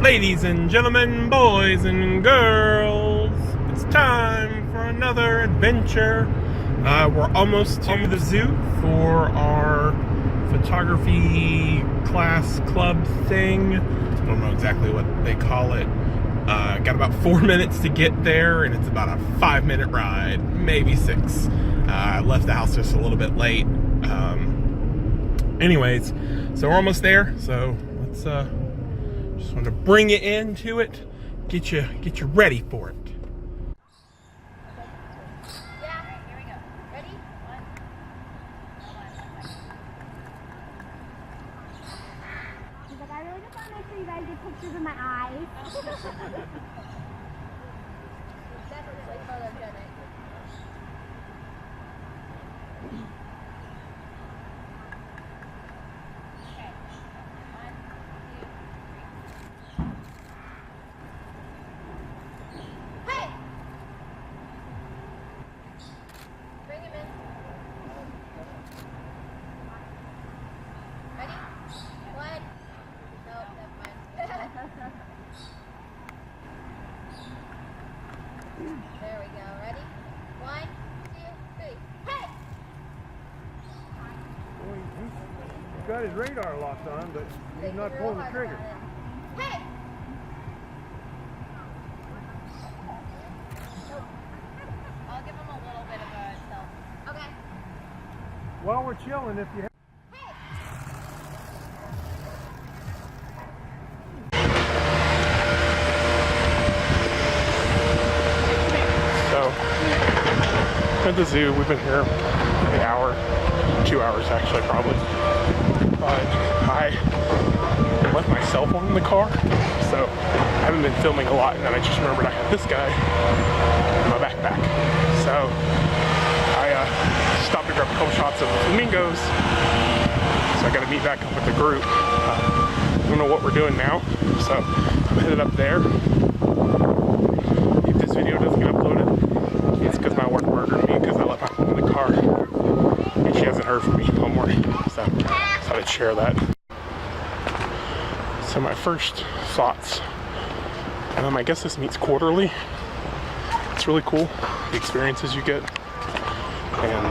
Ladies and gentlemen, boys and girls, it's time for another adventure. We're almost to the zoo for our photography class club thing. I don't know exactly what they call it. Got about 4 minutes to get there, and it's about a 5-minute ride, maybe 6. I left the house just a little bit late. Anyways, so we're almost there. So let's just want to bring you into it, get you ready for it. Yeah, here we go. Ready? One. He's like, I really just want to make sure you guys get pictures of my eyes. Definitely photogenic. Okay. 1, 2, 3. Hey! Bring him in. Ready? 1. Nope, never mind. There we go. Ready? 1, 2, 3. Hey! Well, he's got his radar locked on, but he's not pulling the trigger. Hey! Nope. I'll give him a little bit of a tilt. Okay. While we're chilling, if you have So, at the zoo, we've been here an hour, 2 hours actually, probably. But I left my cell phone in the car, so I haven't been filming a lot, and then I just remembered I had this guy in my backpack. So I stopped to grab a couple shots of the flamingos, so I gotta meet back up with the group. I don't know what we're doing now, so I'm headed up there. If this video doesn't get uploaded, it's because my wife murdered me because I left my phone in the car, and she hasn't heard from me all morning, so I thought I'd share that. So my first thoughts, I guess this meets quarterly. It's really cool, the experiences you get, and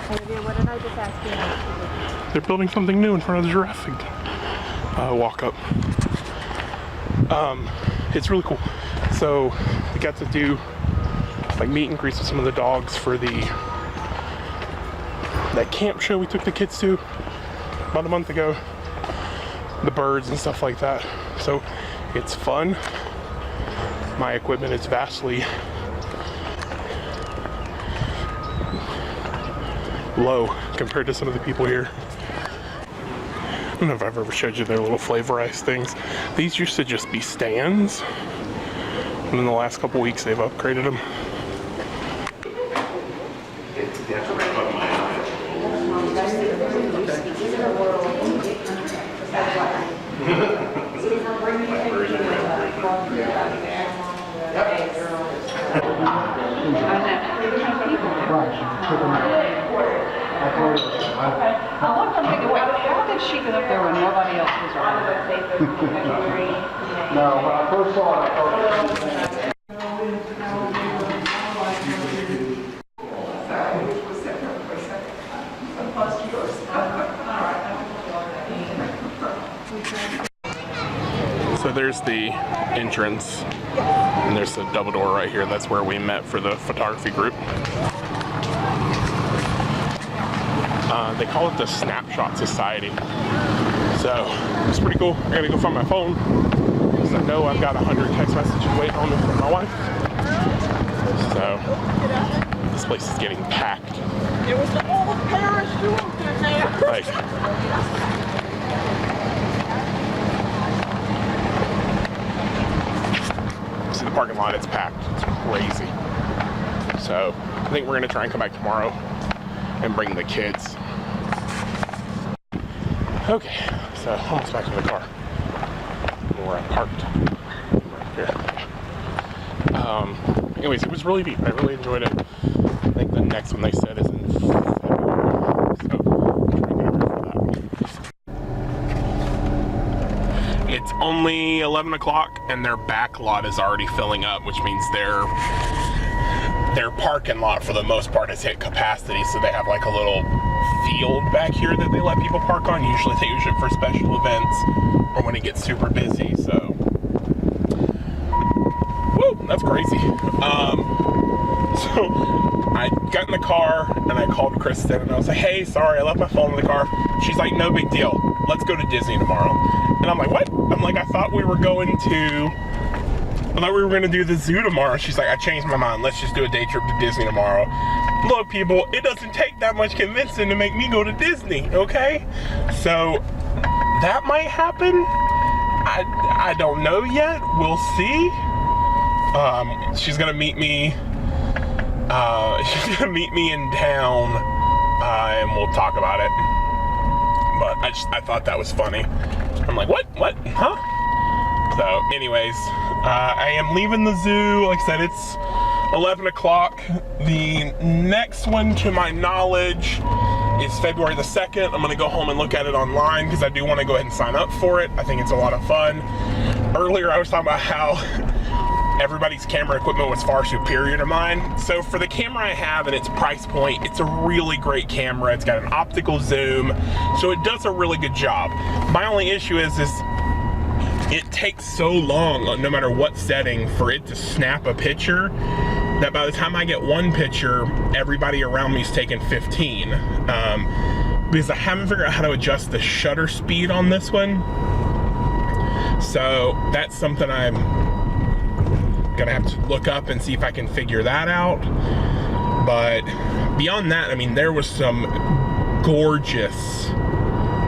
What did I just ask you? they're building something new in front of the giraffe walk up. It's really cool. So we got to do like meet and greets with some of the dogs for that camp show we took the kids to about a month ago. The birds and stuff like that. So it's fun. My equipment is vastly low compared to some of the people here. I don't know if I've ever showed you their little flavorized things. These used to just be stands, and in the last couple weeks they've upgraded them. I looked, I'm thinking, wait, how did she get up there when nobody else was around? No, when I first saw it, I thought So there's the entrance, and there's the double door right here. That's where we met for the photography group. They call it the Snapshot Society. So it's pretty cool. I gotta go find my phone, because I know I've got 100 text messages waiting on me from my wife. So this place is getting packed. It was the old parachute in there. Like, see the parking lot, it's packed. It's crazy. So I think we're gonna try and come back tomorrow and bring the kids. Okay, so almost back to the car where I parked right here. Anyways, it was really neat. I really enjoyed it. I think the next one they said is in February, so I'm trying to get over for that. It's only 11 o'clock and their back lot is already filling up, which means their parking lot for the most part has hit capacity. So they have like a little field back here that they let people park on. Usually they use it for special events or when it gets super busy. So, woo, that's crazy. So I got in the car and I called Kristen and I was like, hey, sorry, I left my phone in the car. She's like, no big deal. Let's go to Disney tomorrow. And I'm like, what? I'm like, I thought we were going to do the zoo tomorrow. She's like, I changed my mind. Let's just do a day trip to Disney tomorrow. Look, people, it doesn't take that much convincing to make me go to Disney, okay? So that might happen. I don't know yet. We'll see. She's gonna meet me. She's gonna meet me in town, and we'll talk about it. But I thought that was funny. I'm like, what? Huh? So, anyways, I am leaving the zoo. Like I said, it's 11 o'clock. The next one, to my knowledge, is February the 2nd. I'm gonna go home and look at it online because I do want to go ahead and sign up for it. I think it's a lot of fun. Earlier, I was talking about how everybody's camera equipment was far superior to mine. So for the camera I have and its price point, it's a really great camera. It's got an optical zoom, so it does a really good job. My only issue is it takes so long, no matter what setting, for it to snap a picture that by the time I get one picture, everybody around me is taking 15. Because I haven't figured out how to adjust the shutter speed on this one. So that's something I'm gonna have to look up and see if I can figure that out. But beyond that, I mean, there was some gorgeous,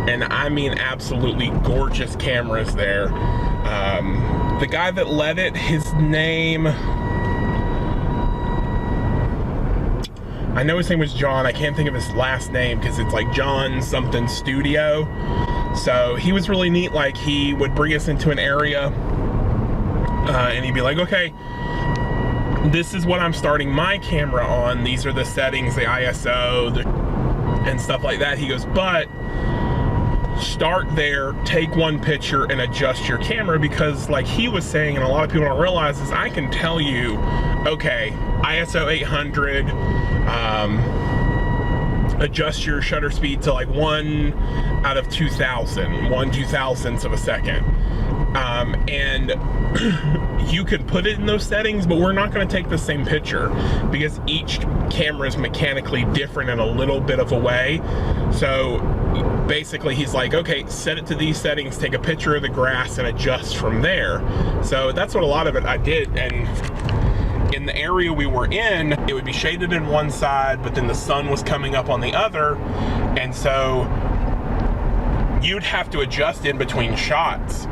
and I mean absolutely gorgeous cameras there. The guy that led it, his name, I know his name was John. I can't think of his last name because it's like John something studio. So he was really neat. Like, he would bring us into an area and he'd be like, okay, this is what I'm starting my camera on. These are the settings, the ISO, and stuff like that. He goes, but start there, take one picture and adjust your camera, because like he was saying, and a lot of people don't realize, is I can tell you, okay, ISO 800, adjust your shutter speed to like 1 out of 2,000, 1/2000th of a second. And you could put it in those settings, but we're not going to take the same picture because each camera is mechanically different in a little bit of a way. So basically he's like, okay, set it to these settings, take a picture of the grass and adjust from there. So that's what a lot of it I did. And in the area we were in, it would be shaded in one side, but then the sun was coming up on the other. And so you'd have to adjust in between shots.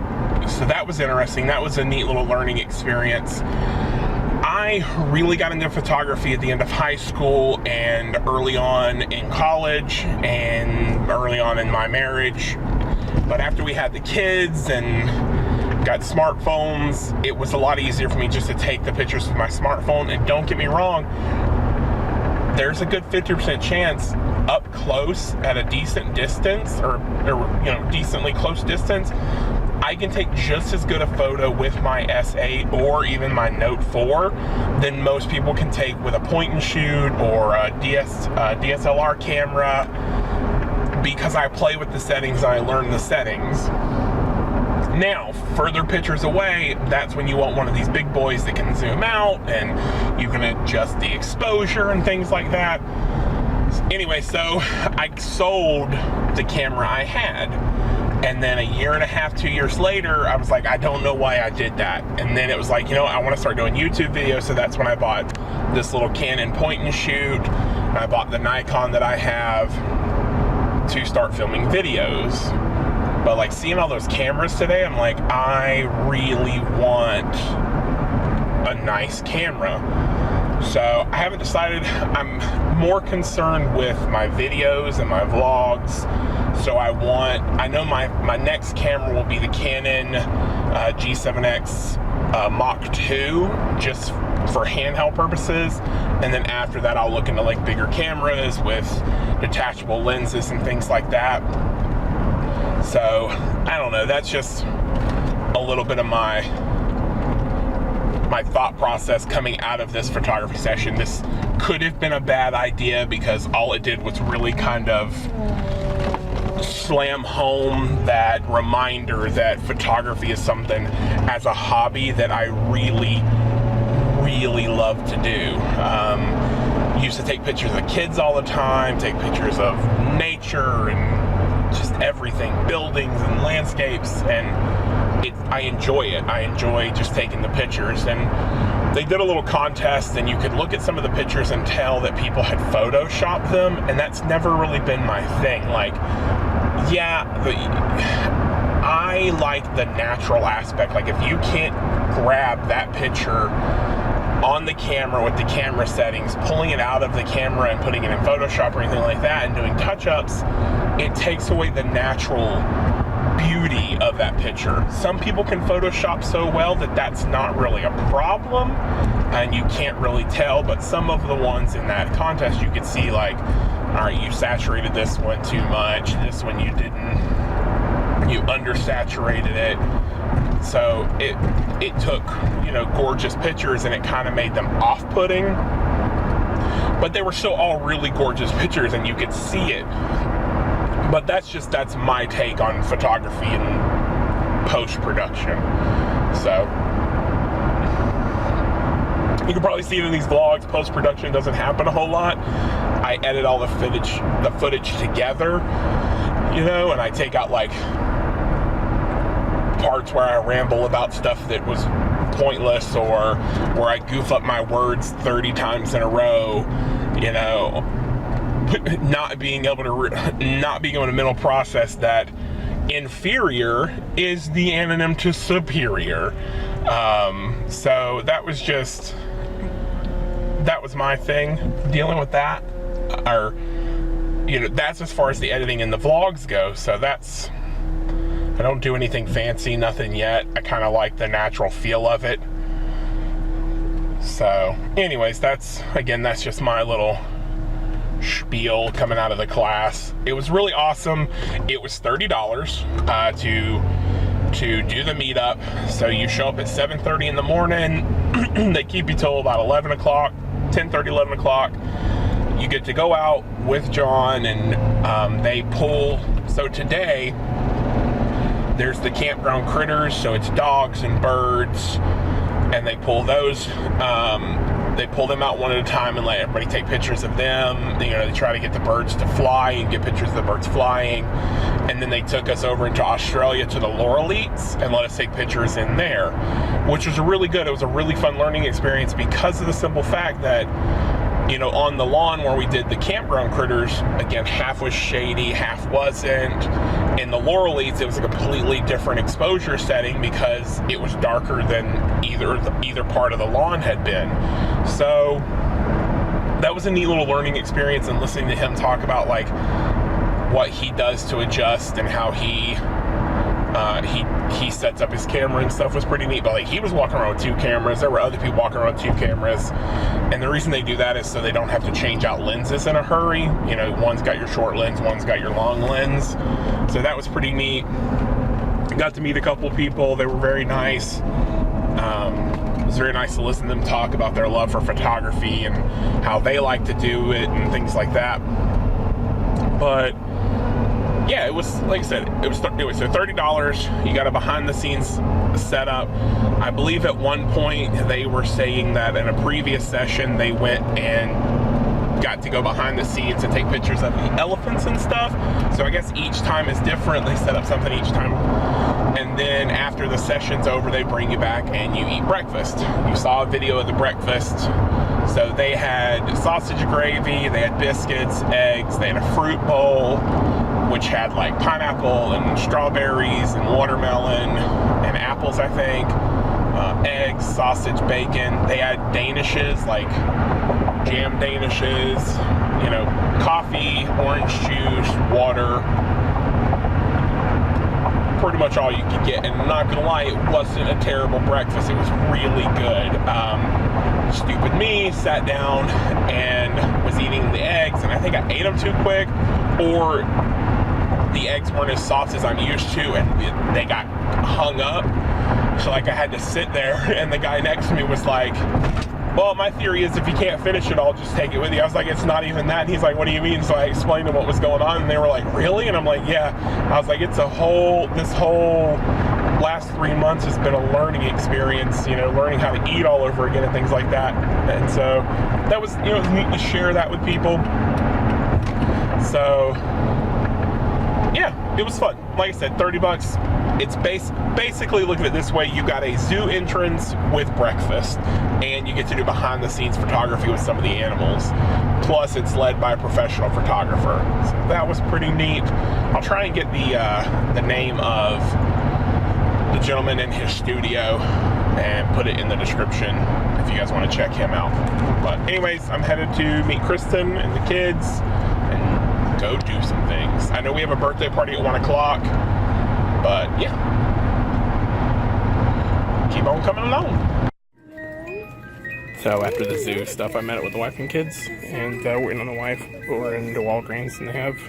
So that was interesting. That was a neat little learning experience. I really got into photography at the end of high school and early on in college and early on in my marriage. But after we had the kids and got smartphones, it was a lot easier for me just to take the pictures with my smartphone. And don't get me wrong, there's a good 50% chance up close at a decent distance, or you know, decently close distance, I can take just as good a photo with my S8 or even my Note 4 than most people can take with a point and shoot or a DSLR camera, because I play with the settings and I learn the settings. Now, further pictures away, that's when you want one of these big boys that can zoom out and you can adjust the exposure and things like that. Anyway, so I sold the camera I had. And then a year and a half, 2 years later, I was like, I don't know why I did that. And then it was like, you know, I want to start doing YouTube videos. So that's when I bought this little Canon point and shoot. And I bought the Nikon that I have to start filming videos. But like seeing all those cameras today, I'm like, I really want a nice camera. So I haven't decided. I'm more concerned with my videos and my vlogs. So I know my next camera will be the Canon G7X Mach 2, just for handheld purposes. And then after that, I'll look into like bigger cameras with detachable lenses and things like that. So I don't know, that's just a little bit of my thought process coming out of this photography session. This could have been a bad idea because all it did was really kind of slam home that reminder that photography is something as a hobby that I really, really love to do. Used to take pictures of kids all the time, take pictures of nature and just everything, buildings and landscapes, and I enjoy it. I enjoy just taking the pictures. And they did a little contest, and you could look at some of the pictures and tell that people had photoshopped them, and that's never really been my thing. Like, yeah, I like the natural aspect. Like, if you can't grab that picture on the camera with the camera settings, pulling it out of the camera and putting it in Photoshop or anything like that and doing touch-ups, it takes away the natural beauty of that picture. Some people can Photoshop so well that that's not really a problem and you can't really tell, but some of the ones in that contest you could see, like, all right, you saturated this one too much, this one you didn't, you undersaturated it. So it took, you know, gorgeous pictures and it kind of made them off-putting, but they were still all really gorgeous pictures and you could see it. But that's my take on photography and post-production. So you can probably see it in these vlogs. Post-production doesn't happen a whole lot. I edit all the footage together, you know, and I take out like parts where I ramble about stuff that was pointless or where I goof up my words 30 times in a row, you know, not being able to mental process that inferior is the antonym to superior. So that was my thing, dealing with that, or, you know, that's as far as the editing in the vlogs go. So I don't do anything fancy, nothing yet. I kind of like the natural feel of it. So anyways, that's just my little spiel coming out of the class. It was really awesome. It was $30 to do the meetup. So you show up at 7:30 in the morning. They keep you till about 11 o'clock, 10:30, 11 o'clock. You get to go out with John and they pull. So today, there's the campground critters, so it's dogs and birds, and they pull those, they pull them out one at a time and let everybody take pictures of them. You know, they try to get the birds to fly and get pictures of the birds flying. And then they took us over into Australia to the Laurelites and let us take pictures in there, which was really good. It was a really fun learning experience because of the simple fact that, you know, on the lawn where we did the campground critters, again, half was shady, half wasn't. In the Laurelites, it was a completely different exposure setting because it was darker than either part of the lawn had been. So that was a neat little learning experience, and listening to him talk about like what he does to adjust and how he sets up his camera and stuff was pretty neat. But like, he was walking around with 2 cameras. There were other people walking around with 2 cameras, and the reason they do that is so they don't have to change out lenses in a hurry. You know, one's got your short lens, one's got your long lens. So that was pretty neat. Got to meet a couple of people. They were very nice. It was very nice to listen to them talk about their love for photography and how they like to do it and things like that. But yeah, it was, like I said, it was $30. You got a behind the scenes setup. I believe at one point they were saying that in a previous session they went and got to go behind the scenes and take pictures of the elephants and stuff. So I guess each time is different. They set up something each time. And then after the session's over, they bring you back and you eat breakfast. You saw a video of the breakfast. So they had sausage gravy, they had biscuits, eggs, they had a fruit bowl, which had like pineapple and strawberries and watermelon and apples, I think. Eggs, sausage, bacon. They had danishes, like jam danishes, you know, coffee, orange juice, water. Pretty much all you could get. And I'm not gonna lie, it wasn't a terrible breakfast. It was really good. Stupid me sat down and was eating the eggs, and I think I ate them too quick, or the eggs weren't as soft as I'm used to, and they got hung up. So like I had to sit there, and the guy next to me was like, well, my theory is if you can't finish it, I'll just take it with you. I was like, it's not even that. And he's like, what do you mean? So I explained to him what was going on, and they were like, really? And I'm like, yeah. I was like, this whole last 3 months has been a learning experience, you know, learning how to eat all over again and things like that. And so that was, you know, it was neat to share that with people. So yeah, it was fun. Like I said, 30 bucks. It's basically, look at it this way, you got a zoo entrance with breakfast, and you get to do behind the scenes photography with some of the animals. Plus it's led by a professional photographer. So that was pretty neat. I'll try and get the name of the gentleman in his studio and put it in the description if you guys want to check him out. But anyways, I'm headed to meet Kristen and the kids and go do some things. I know we have a birthday party at 1 o'clock, but yeah, keep on coming along. So after the zoo stuff, I met up with the wife and kids, and we're in on the wife. We're into Walgreens, and they have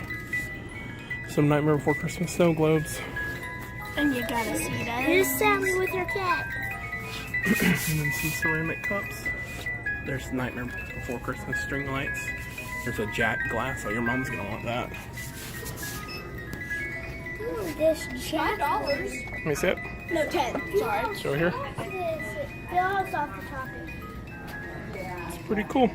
some Nightmare Before Christmas snow globes. And you gotta see that. Here's Sally with her cat. And then some ceramic cups. There's Nightmare Before Christmas string lights. There's a Jack glass. Oh, your mom's gonna want that. Ooh, this Jack. $5. Let me see it. No, 10. Sorry. Show it here. It bills off the topic. It's pretty cool.